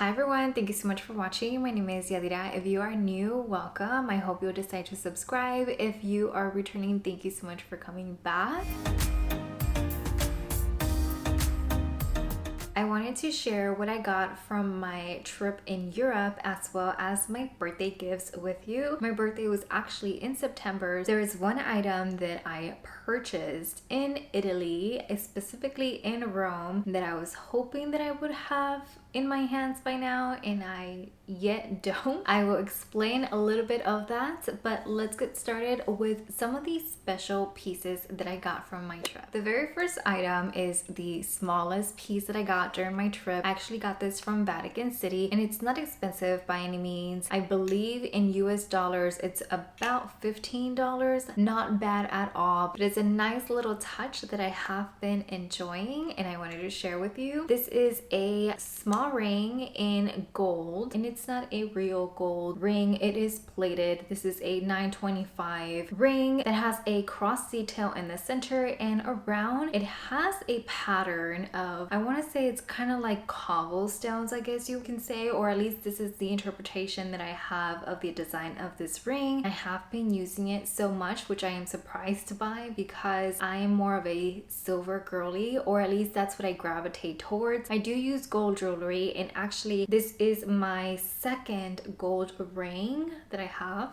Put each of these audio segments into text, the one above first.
Hi everyone, thank you so much for watching. My name is Yadira. If you are new, welcome. I hope you'll decide to subscribe. If you are returning, thank you so much for coming back. I wanted to share what I got from my trip in Europe as well as my birthday gifts with you. My birthday was actually in September. There is one item that I purchased in Italy, specifically in Rome, that I was hoping that I would have in my hands by now, and I yet don't. I will explain a little bit of that, but let's get started with some of these special pieces that I got from my trip. The very first item is the smallest piece that I got during my trip. I actually got this from Vatican City, and it's not expensive by any means. I believe in US dollars it's about $15. Not bad at all, but it's a nice little touch that I have been enjoying and I wanted to share with you. This is a small ring in gold, and it's not a real gold ring, it is plated. This is a 925 ring that has a cross detail in the center, and around it has a pattern of, I want to say it's kind of like cobblestones, I guess you can say, or at least this is the interpretation that I have of the design of this ring. I have been using it so much, which I am surprised by because I am more of a silver girly, or at least that's what I gravitate towards. I do use gold jewelry, and actually this is my second gold ring that I have.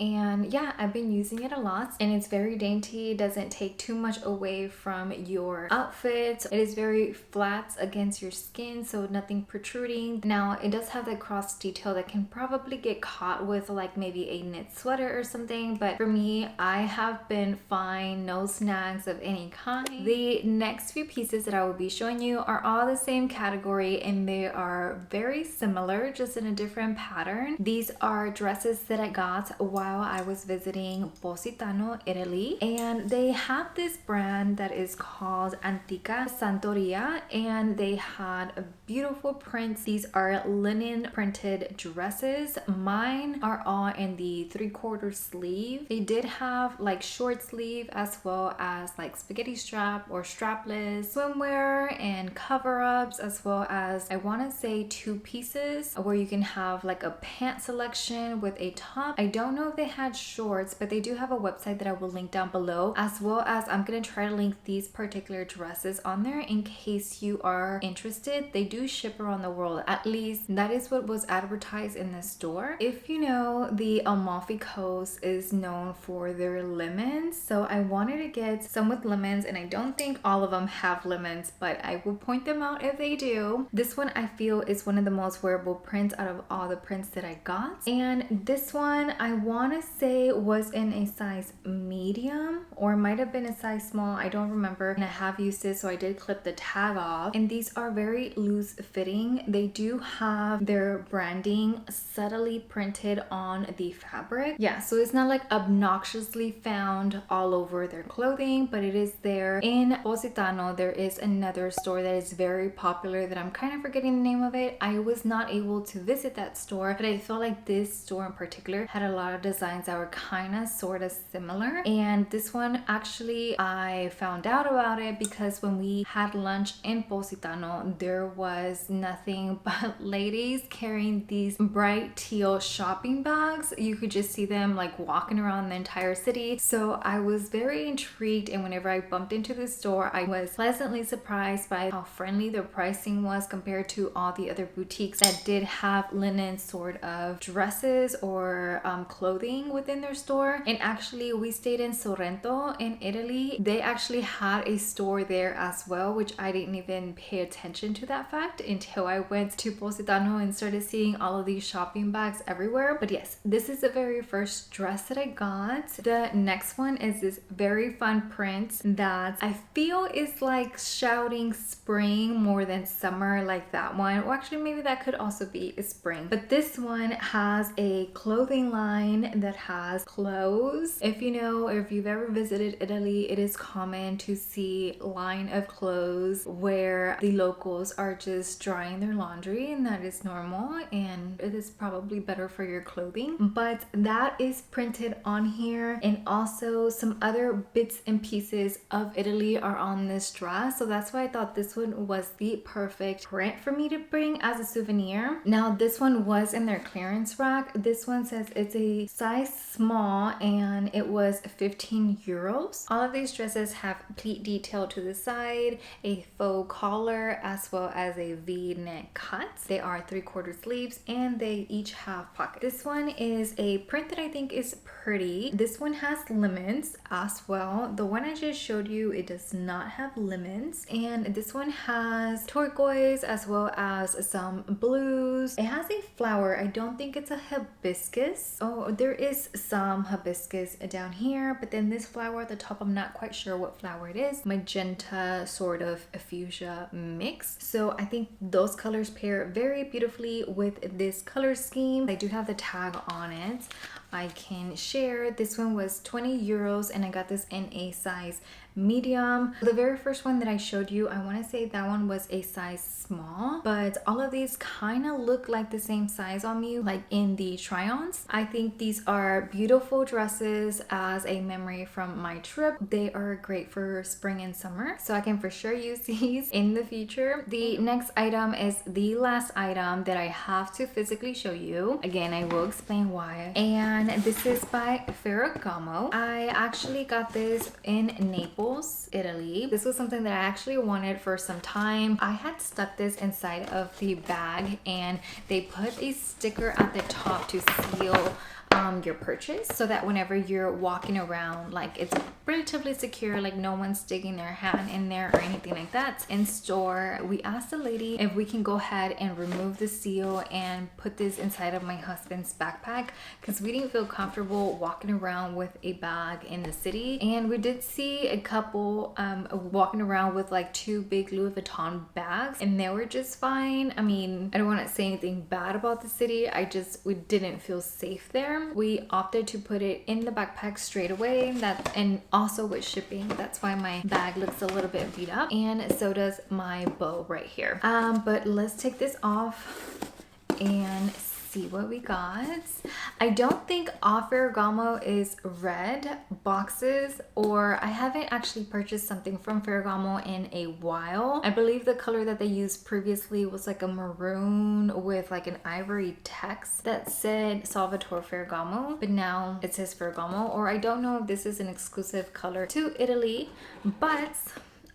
And yeah, I've been using it a lot, and it's very dainty. It doesn't take too much away from your outfit. It is very flat against your skin, so nothing protruding. Now it does have that cross detail that can probably get caught with like maybe a knit sweater or something, but for me, I have been fine, no snags of any kind. The next few pieces that I will be showing you are all the same category, and they are very similar, just in a different pattern. These are dresses that I got while I was visiting Positano, Italy, and they have this brand that is called Antica Santoria, and they had beautiful prints. These are linen printed dresses. Mine are all in the 3/4 sleeve. They did have like short sleeve as well as like spaghetti strap or strapless swimwear and cover-ups, as well as I want to say 2 pieces where you can have like a pant selection with a top. I don't know if they had shorts, but they do have a website that I will link down below, as well as I'm gonna try to link these particular dresses on there in case you are interested. They do ship around the world, at least that is what was advertised in the store. If you know, the Amalfi Coast is known for their lemons, so I wanted to get some with lemons, and I don't think all of them have lemons, but I will point them out if they do. This one I feel is one of the most wearable prints out of all the prints that I got, and this one I want to say was in a size medium, or might have been a size small, I don't remember, and I have used it, so I did clip the tag off. And these are very loose fitting. They do have their branding subtly printed on the fabric. Yeah, so it's not like obnoxiously found all over their clothing, but it is there. In Positano there is another store that is very popular that I'm kind of forgetting the name of it. I was not able to visit that store, but I felt like this store in particular had a lot of designs that were kind of sort of similar. And this one, actually I found out about it because when we had lunch in Positano, there was nothing but ladies carrying these bright teal shopping bags. You could just see them like walking around the entire city. So I was very intrigued, and whenever I bumped into the store, I was pleasantly surprised by how friendly their pricing was compared to all the other boutiques that did have linen sort of dresses or clothing within their store. And actually we stayed in Sorrento in Italy. They actually had a store there as well, which I didn't even pay attention to that fact until I went to Positano and started seeing all of these shopping bags everywhere. But yes, this is the very first dress that I got. The next one is this very fun print that I feel is like shouting spring more than summer, like that one. Or actually maybe that could also be a spring, but this one has a clothing line one that has clothes. If you know, or if you've ever visited Italy, it is common to see line of clothes where the locals are just drying their laundry, and that is normal and it is probably better for your clothing. But that is printed on here, and also some other bits and pieces of Italy are on this dress, so that's why I thought this one was the perfect print for me to bring as a souvenir. Now this one was in their clearance rack. This one says it's a size small and it was 15 euros. All of these dresses have pleat detail to the side, a faux collar, as well as a V-neck cut. They are 3/4 sleeves and they each have pockets. This one is a print that I think is pretty. This one has lemons as well. The one I just showed you, it does not have lemons, and this one has turquoise as well as some blues. It has a flower. I don't think it's a hibiscus. Oh, there is some hibiscus down here, but then this flower at the top, I'm not quite sure what flower it is. Magenta sort of a fuchsia mix. So I think those colors pair very beautifully with this color scheme. I do have the tag on it. I can share. This one was 20 euros and I got this in a size medium. The very first one that I showed you, I want to say that one was a size small, but all of these kind of look like the same size on me, like in the try-ons. I think these are beautiful dresses as a memory from my trip. They are great for spring and summer, so I can for sure use these in the future. The next item is the last item that I have to physically show you. Again, I will explain why. And this is by Ferragamo. I actually got this in Naples, Italy. This was something that I actually wanted for some time. I had stuck this inside of the bag and they put a sticker at the top to seal your purchase, so that whenever you're walking around, like, it's relatively secure, like no one's sticking their hand in there or anything like that. In store, we asked the lady if we can go ahead and remove the seal and put this inside of my husband's backpack, because we didn't feel comfortable walking around with a bag in the city. And we did see a couple walking around with like 2 big Louis Vuitton bags, and they were just fine. I mean, I don't want to say anything bad about the city, we didn't feel safe there. We opted to put it in the backpack straight away. And also with shipping, that's why my bag looks a little bit beat up, and so does my bow right here. But let's take this off and see what we got. I don't think Ferragamo is red boxes, or I haven't actually purchased something from Ferragamo in a while. I believe the color that they used previously was like a maroon with like an ivory text that said Salvatore Ferragamo, but now it says Ferragamo, or I don't know if this is an exclusive color to Italy. But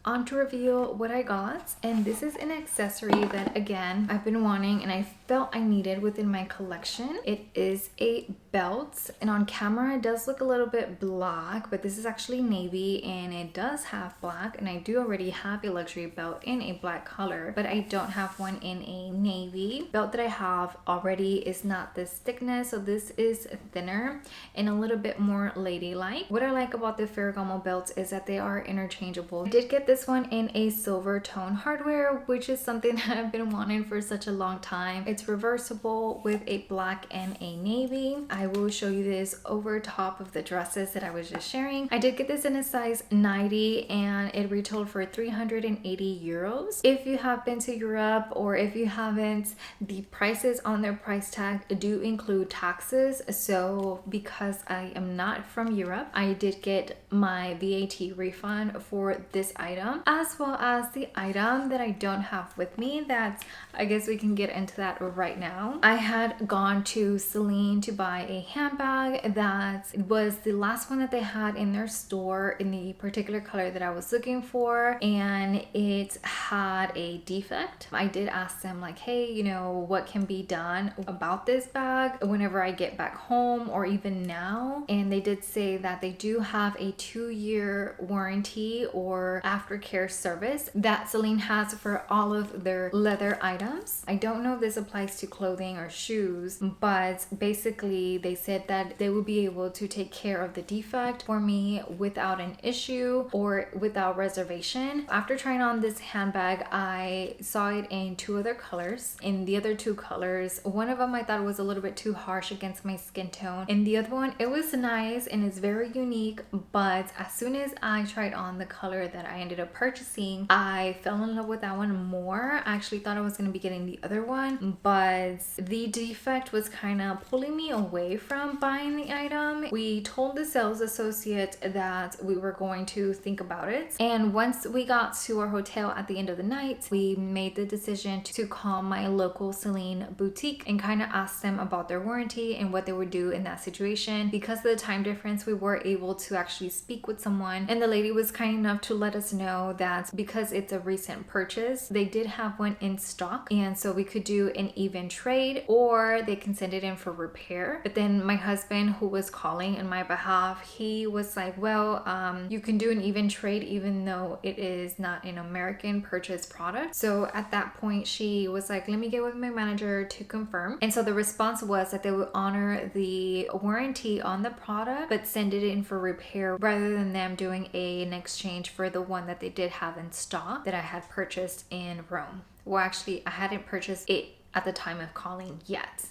on to reveal what I got, and this is an accessory that again I've been wanting and I felt I needed within my collection. It is a belt, and on camera it does look a little bit black, but this is actually navy and it does have black, and I do already have a luxury belt in a black color, but I don't have one in a navy. Belt that I have already is not this thickness, so this is thinner and a little bit more ladylike. What I like about the Ferragamo belts is that they are interchangeable. I did get this one in a silver tone hardware, which is something that I've been wanting for such a long time. It's reversible with a black and a navy. I will show you this over top of the dresses that I was just sharing. I did get this in a size 90 and it retailed for 380 euros. If you have been to Europe, or if you haven't, the prices on their price tag do include taxes. So because I am not from Europe, I did get my VAT refund for this item, as well as the item that I don't have with me that I guess we can get into that right now. I had gone to CELINE to buy a handbag that was the last one that they had in their store in the particular color that I was looking for, and it had a defect. I did ask them like, hey, you know, what can be done about this bag whenever I get back home or even now, and they did say that they do have a 2-year warranty or aftercare service that CELINE has for all of their leather items. I don't know if this applies to clothing or shoes, but basically they said that they would be able to take care of the defect for me without an issue or without reservation. After trying on this handbag, I saw it in 2 other colors. In the other 2 colors, one of them I thought was a little bit too harsh against my skin tone, and the other one, it was nice and it's very unique. But as soon as I tried on the color that I ended up purchasing, I fell in love with that one more. I actually thought I was going to be getting the other one, but the defect was kind of pulling me away from buying the item. We told the sales associate that we were going to think about it, and once we got to our hotel at the end of the night, we made the decision to call my local CELINE boutique and kind of ask them about their warranty and what they would do in that situation. Because of the time difference, we were able to actually speak with someone, and the lady was kind enough to let us know that because it's a recent purchase, they did have one in stock, and so we could do an even trade or they can send it in for repair. But then my husband, who was calling in my behalf, he was like, well, you can do an even trade even though it is not an American purchase product. So at that point, she was like, let me get with my manager to confirm. And so the response was that they would honor the warranty on the product but send it in for repair rather than them doing an exchange for the one that they did have in stock that I had purchased in Rome. Well, actually, I hadn't purchased it at the time of calling yet,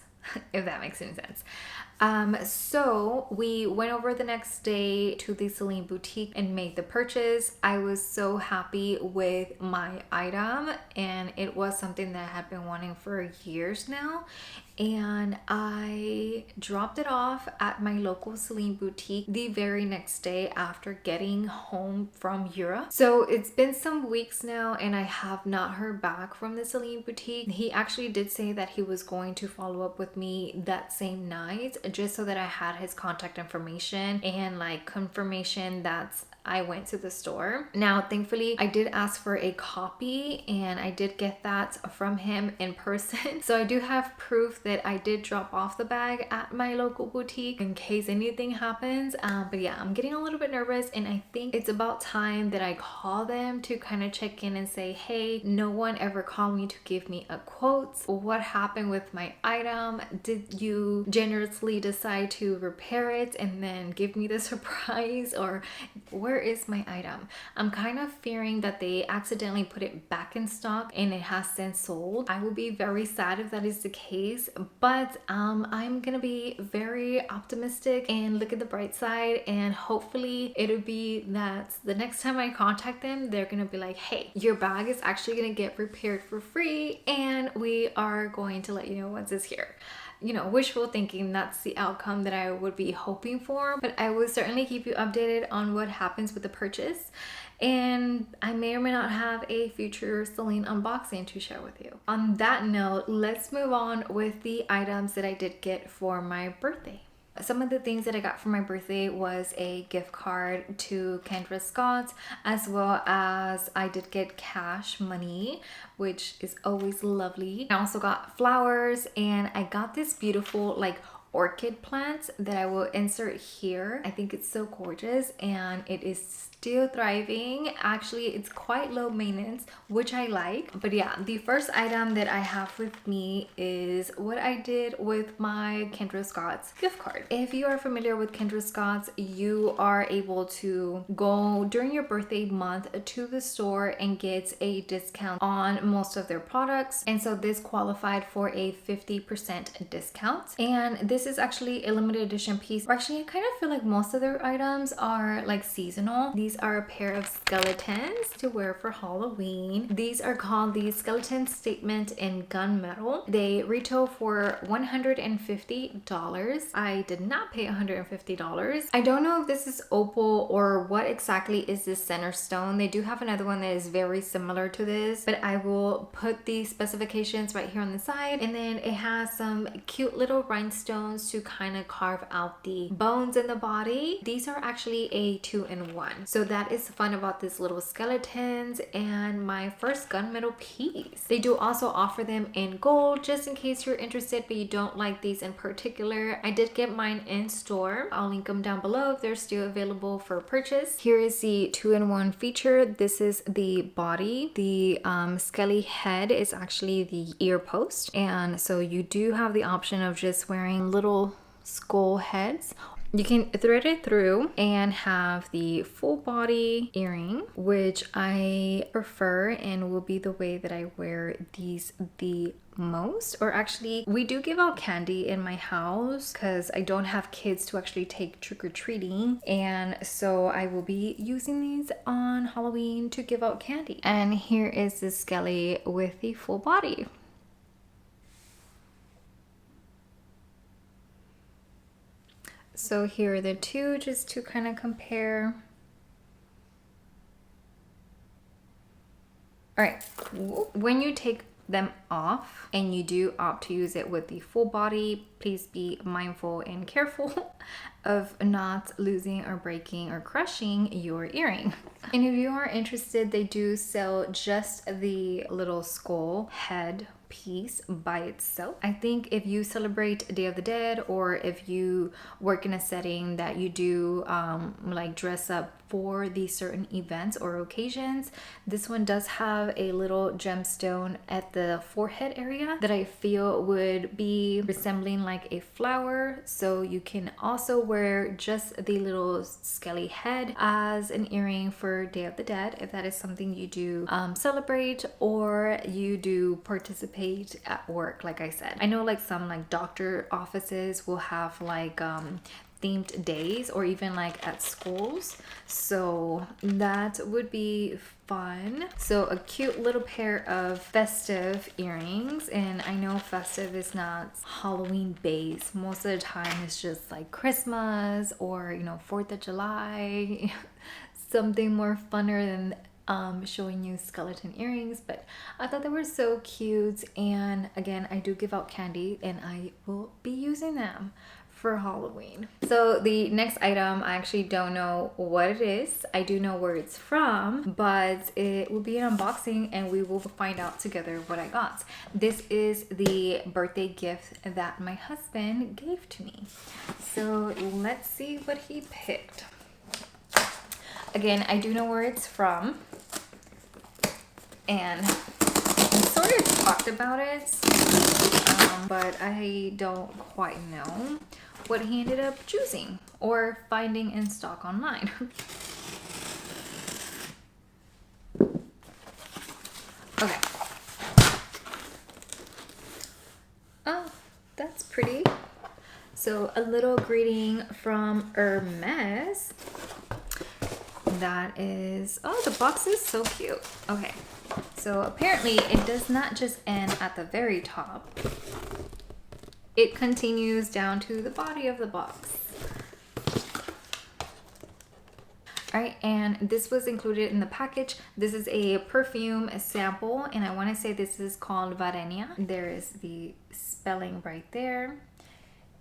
if that makes any sense. So we went over the next day to the CELINE boutique and made the purchase. I was so happy with my item, and it was something that I had been wanting for years now. And I dropped it off at my local CELINE boutique the very next day after getting home from Europe. So it's been some weeks now and I have not heard back from the CELINE boutique. He actually did say that he was going to follow up with me that same night just so that I had his contact information and like confirmation that I went to the store. Now, thankfully, I did ask for a copy and I did get that from him in person. So I do have proof that I did drop off the bag at my local boutique in case anything happens. But yeah, I'm getting a little bit nervous and I think it's about time that I call them to kind of check in and say, hey, no one ever called me to give me a quote. What happened with my item? Did you generously decide to repair it and then give me the surprise? Or where is my item? I'm kind of fearing that they accidentally put it back in stock and it has since sold. I will be very sad if that is the case, but I'm gonna be very optimistic and look at the bright side, and hopefully it'll be that the next time I contact them, they're gonna be like, hey, your bag is actually gonna get repaired for free and we are going to let you know once it's here. You know, wishful thinking, that's the outcome that I would be hoping for, but I will certainly keep you updated on what happens with the purchase, and I may or may not have a future CELINE unboxing to share with you. On that note, let's move on with the items that I did get for my birthday. Some of the things that I got for my birthday was a gift card to Kendra Scott, as well as I did get cash money, which is always lovely. I also got flowers, and I got this beautiful like orchid plant that I will insert here. I think it's so gorgeous and it is still thriving. Actually, it's quite low maintenance, which I like. But yeah, the first item that I have with me is what I did with my Kendra Scott's gift card. If you are familiar with Kendra Scott's, you are able to go during your birthday month to the store and get a discount on most of their products. And so this qualified for a 50% discount. And this is actually a limited edition piece. Actually, I kind of feel like most of their items are like seasonal. These are a pair of skeletons to wear for Halloween. These are called the Skeleton Statement in Gunmetal. They retail for $150. I did not pay $150. I don't know if this is opal or what exactly is this center stone. They do have another one that is very similar to this, but I will put the specifications right here on the side. And then it has some cute little rhinestones to kind of carve out the bones in the body. These are actually a 2-in-1. So that is fun about these little skeletons, and my first gunmetal piece. They do also offer them in gold just in case you're interested, but you don't like these in particular. I did get mine in store. I'll link them down below if they're still available for purchase. Here is the 2-in-1 feature. This is the body. The skelly head is actually the ear post, and so you do have the option of just wearing little skull heads. You can thread it through and have the full body earring, which I prefer and will be the way that I wear these the most. Or actually, we do give out candy in my house because I don't have kids to actually take trick-or-treating, and so I will be using these on Halloween to give out candy. And here is the skelly with the full body. So here are the two, just to kind of compare. All right, when you take them off and you do opt to use it with the full body, please be mindful and careful of not losing or breaking or crushing your earring. And if you are interested, they do sell just the little skull head piece by itself. I think if you celebrate Day of the Dead, or if you work in a setting that you do like dress up for these certain events or occasions, this one does have a little gemstone at the forehead area that I feel would be resembling like a flower. So you can also wear just the little skelly head as an earring for Day of the Dead if that is something you do celebrate, or you do participate at work. Like I said, I know like some like doctor offices will have like themed days, or even like at schools, so that would be fun. So a cute little pair of festive earrings, and I know festive is not Halloween based. Most of the time it's just like Christmas or, you know, 4th of July, something more funner than showing you skeleton earrings. But I thought they were so cute, and again, I do give out candy and I will be using them for Halloween. So the next item, I actually don't know what it is. I do know where it's from, but it will be an unboxing and we will find out together what I got. This is the birthday gift that my husband gave to me. So let's see what he picked. Again, I do know where it's from, and we sort of talked about it, but I don't quite know what he ended up choosing or finding in stock online. Okay. Oh, that's pretty. So a little greeting from HERMES. That is, oh, the box is so cute. Okay, so apparently it does not just end at the very top. It continues down to the body of the box. All right, and this was included in the package. This is a perfume sample, and I want to say this is called Varenia. There is the spelling right there.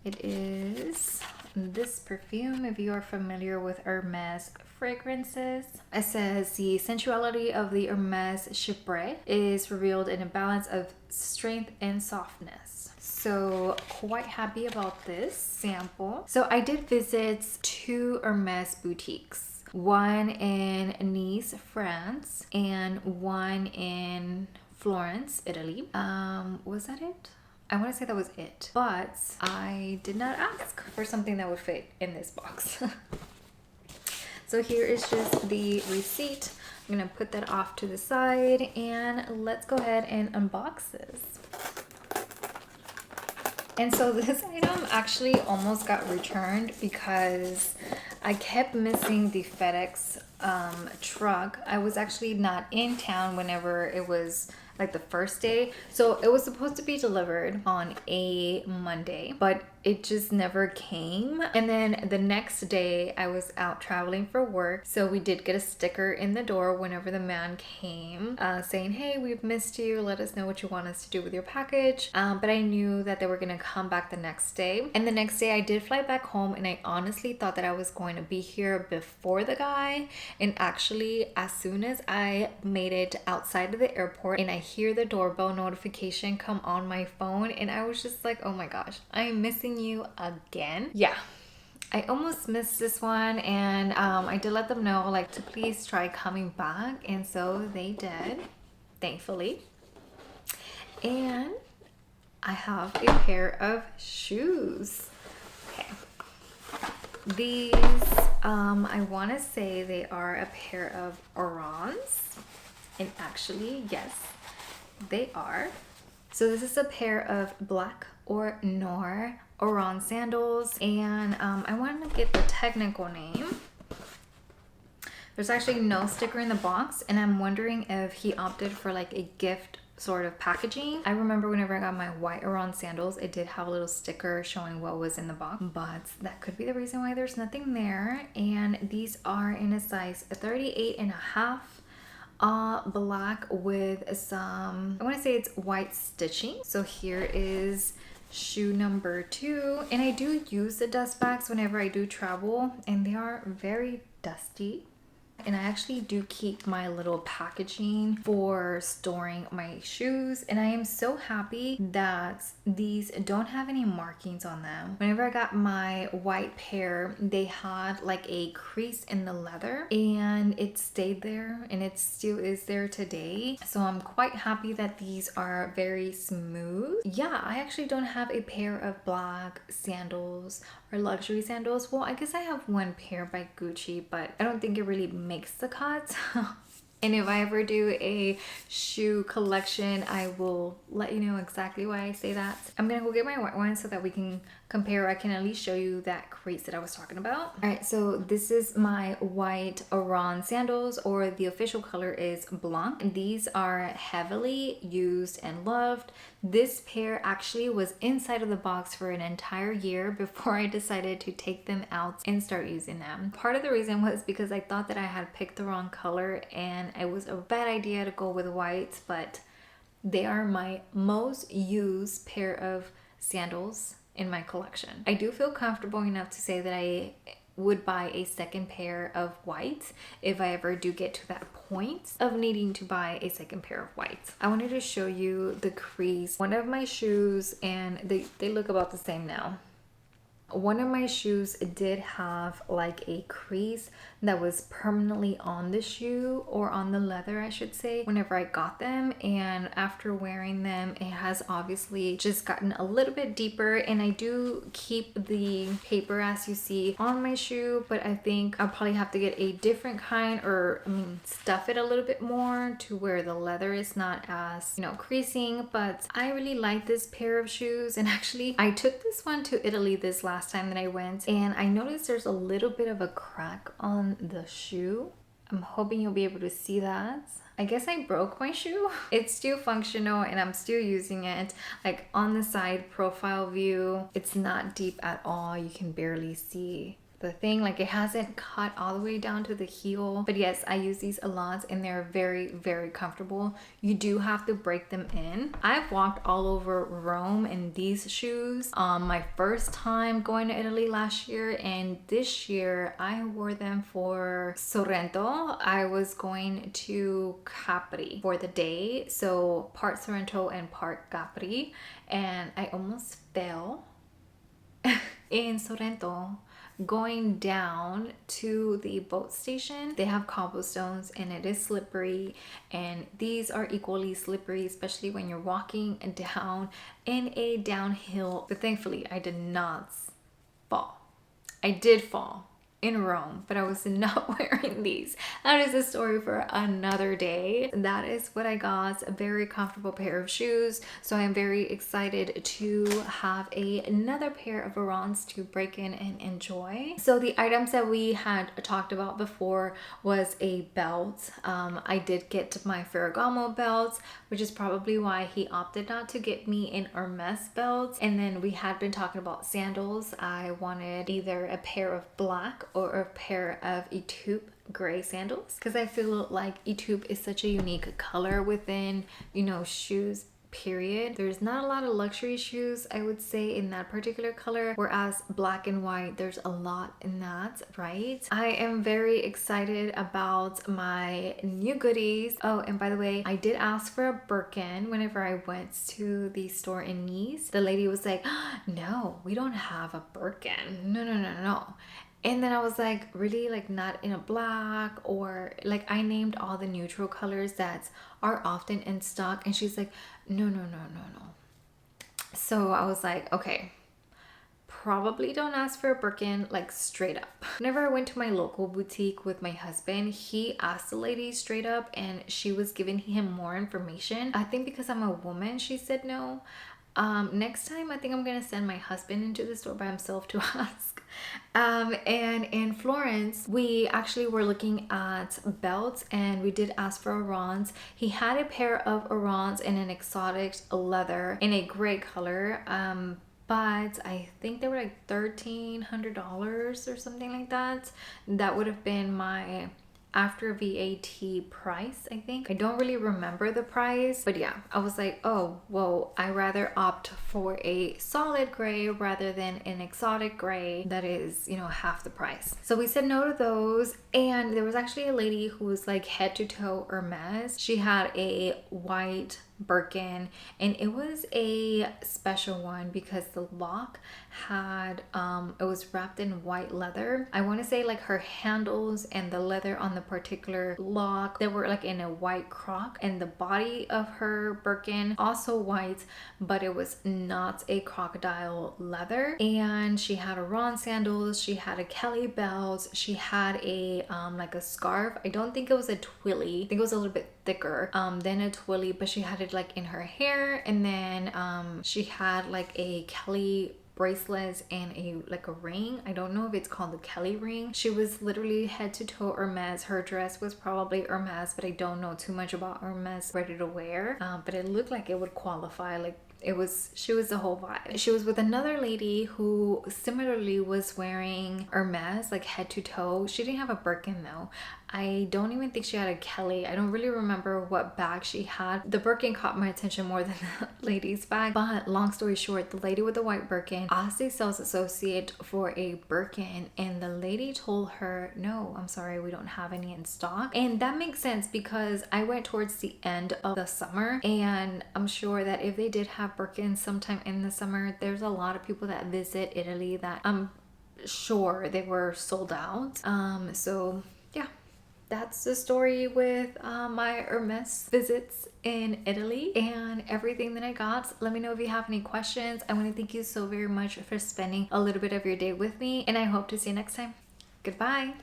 It is this perfume, if you are familiar with Hermes fragrances. It says the sensuality of the Hermes Chypre is revealed in a balance of strength and softness. So quite happy about this sample. So I did visit 2 Hermes boutiques, one in Nice, France, and one in Florence, Italy. Was that it? I want to say that was it, but I did not ask for something that would fit in this box. So here is just the receipt. I'm gonna put that off to the side, and let's go ahead and unbox this. And so this item actually almost got returned because I kept missing the FedEx truck. I was actually not in town whenever it was like the first day. So it was supposed to be delivered on a Monday, but it just never came. And then the next day I was out traveling for work. So we did get a sticker in the door whenever the man came saying, hey, we've missed you. Let us know what you want us to do with your package. But I knew that they were gonna come back the next day. And the next day I did fly back home, and I honestly thought that I was going to be here before the guy. And actually, as soon as I made it outside of the airport and I hear the doorbell notification come on my phone, and I was just like, oh my gosh, I'm missing you again. Yeah, I almost missed this one, and I did let them know like to please try coming back, and so they did, thankfully. And I have a pair of shoes. Okay. These, I want to say they are a pair of orans. And actually, yes, they are. So this is a pair of black or noir oran sandals. And I want to get the technical name. There's actually no sticker in the box, and I'm wondering if he opted for like a gift sort of packaging. I remember whenever I got my white Oran sandals, it did have a little sticker showing what was in the box, but that could be the reason why there's nothing there. And these are in a size 38.5, black with some, I want to say it's white stitching. So here is shoe number 2, and I do use the dust bags whenever I do travel, and they are very dusty. And I actually do keep my little packaging for storing my shoes, and I am so happy that these don't have any markings on them. Whenever I got my white pair, they had like a crease in the leather, and it stayed there, and it still is there today. So I'm quite happy that these are very smooth. Yeah, I actually don't have a pair of black sandals or luxury sandals. Well, I guess I have one pair by Gucci, but I don't think it really makes the cut. And if I ever do a shoe collection, I will let you know exactly why I say that. I'm gonna go get my white one so that we can compare. I can at least show you that crease that I was talking about. All right, so this is my white Oran sandals, or the official color is Blanc. These are heavily used and loved. This pair actually was inside of the box for an entire year before I decided to take them out and start using them. Part of the reason was because I thought that I had picked the wrong color, and it was a bad idea to go with white, but they are my most used pair of sandals in my collection. I do feel comfortable enough to say that I would buy a second pair of white if I ever do get to that point of needing to buy a second pair of white. I wanted to show you the crease. One of my shoes, and they look about the same now. One of my shoes did have like a crease that was permanently on the shoe, or on the leather I should say, whenever I got them, and after wearing them it has obviously just gotten a little bit deeper. And I do keep the paper as you see on my shoe, but I think I'll probably have to get a different kind, or stuff it a little bit more to where the leather is not as, you know, creasing. But I really like this pair of shoes, and actually I took this one to Italy this last time that I went, and I noticed there's a little bit of a crack on the shoe. I'm hoping you'll be able to see that. I guess I broke my shoe. It's still functional and I'm still using it. Like on the side profile view, it's not deep at all. You can barely see the thing, like it hasn't cut all the way down to the heel. But yes, I use these a lot, and they're very, very comfortable. You do have to break them in. I've walked all over Rome in these shoes. My first time going to Italy last year, and this year I wore them for Sorrento. I was going to Capri for the day, so part Sorrento and part Capri, and I almost fell in Sorrento going down to the boat station. They have cobblestones and it is slippery, and these are equally slippery, especially when you're walking down in a downhill. But thankfully I did not fall. I did fall in Rome, but I was not wearing these. That is a story for another day. That is what I got, a very comfortable pair of shoes. So I'm very excited to have another pair of Orans to break in and enjoy. So the items that we had talked about before was a belt. I did get my Ferragamo belt, which is probably why he opted not to get me an Hermes belt. And then we had been talking about sandals. I wanted either a pair of black or a pair of Taupe gray sandals, because I feel like Taupe is such a unique color within, you know, shoes period. There's not a lot of luxury shoes, I would say, in that particular color, whereas black and white, there's a lot in that, right? I am very excited about my new goodies. Oh, and by the way, I did ask for a Birkin whenever I went to the store in Nice. The lady was like, oh, no, we don't have a Birkin. No. And then I was like, really? Like not in a black? Or like I named all the neutral colors that are often in stock, and she's like, no. So I was like, okay, probably don't ask for a Birkin like straight up. Whenever I went to my local boutique with my husband, he asked the lady straight up and she was giving him more information. I think because I'm a woman, she said no. Next time I think I'm gonna send my husband into the store by himself to ask. And in Florence we actually were looking at belts and we did ask for Arons. He had a pair of Arons in an exotic leather in a gray color, but I think they were like $1,300 or something like that. That would have been my after VAT price, I think. I don't really remember the price, but yeah, I was like, oh, well, I rather opt for a solid gray rather than an exotic gray that is, you know, half the price. So we said no to those, and there was actually a lady who was like head to toe Hermes. She had a white Birkin and it was a special one because the lock had it was wrapped in white leather. I want to say like her handles and the leather on the particular lock, they were like in a white croc, and the body of her Birkin also white, but it was not a crocodile leather. And she had a Ron sandals, she had a Kelly belt, she had a like a scarf. I don't think it was a twilly, I think it was a little bit thicker than a twilly, but she had it like in her hair, and then she had like a Kelly bracelets and a like a ring. I don't know if it's called the Kelly ring. She was literally head to toe Hermes. Her dress was probably Hermes, but I don't know too much about Hermes ready to wear, but it looked like it would qualify. Like she was the whole vibe. She was with another lady who similarly was wearing Hermes like head to toe. She didn't have a Birkin though. I don't even think she had a Kelly. I don't really remember what bag she had. The Birkin caught my attention more than the lady's bag. But long story short, the lady with the white Birkin asked a sales associate for a Birkin, and the lady told her, no, I'm sorry, we don't have any in stock. And that makes sense because I went towards the end of the summer, and I'm sure that if they did have Birkins sometime in the summer, there's a lot of people that visit Italy that I'm sure they were sold out. So yeah, that's the story with my Hermes visits in Italy and everything that I got. Let me know if you have any questions. I want to thank you so very much for spending a little bit of your day with me, and I hope to see you next time. Goodbye.